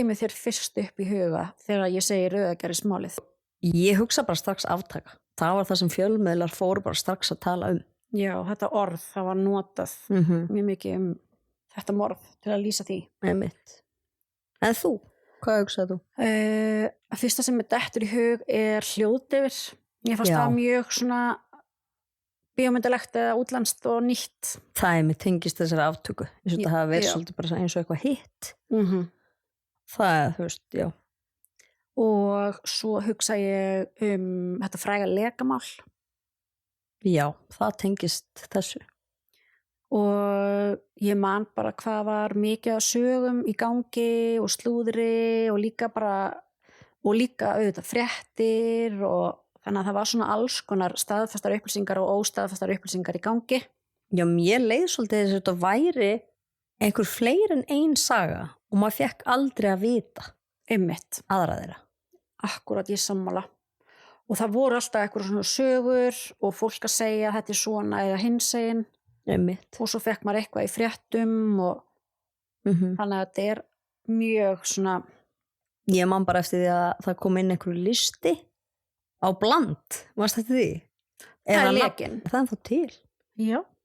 Kemur þér fyrst upp í huga þegar ég segi rauðagerðismálið? Ég hugsa bara strax aftaka. Það var það sem fjölmiðlar fóru bara strax að tala um. Já, þetta orð, það var notað mjög mikið þetta morð til að lýsa því. Einmitt. En þú? Hvað hugsaðu þú? Fyrsta sem er dettur í hug er hljóðdeyfir. Mér fannst það mjög svona bíómyndalegt eða útlenskt og nýtt. Það er mér tengist þessari aftöku. Eins og þetta hafa verið svolítið bara eins og eitthvað hitt. Það er, þú veist, já. Og svo hugsa ég þetta fræga lekamál. Já, það tengist þessu. Og ég man bara hvað var mikið af sögum í gangi og slúðri og líka auðvitað fréttir og þannig að það var svona alls konar staðfestar upplýsingar og óstaðfestar upplýsingar í gangi. Já, mér leið svolítið þess að þetta væri einhver fleiri en ein saga og maður fekk aldrei að vita Einmitt. Aðra þeirra. Akkúrat, ég sammála. Og það voru alltaf eitthvað svona sögur og fólk að segja að þetta er svona eða hinsegin. Einmitt. Og svo fekk maður eitthvað í fréttum og þannig að þetta er mjög svona. Ég man bara eftir því að það kom inn einhverju listi á Bland. Varst þetta því? Það er lekin. Það er þá til. Já.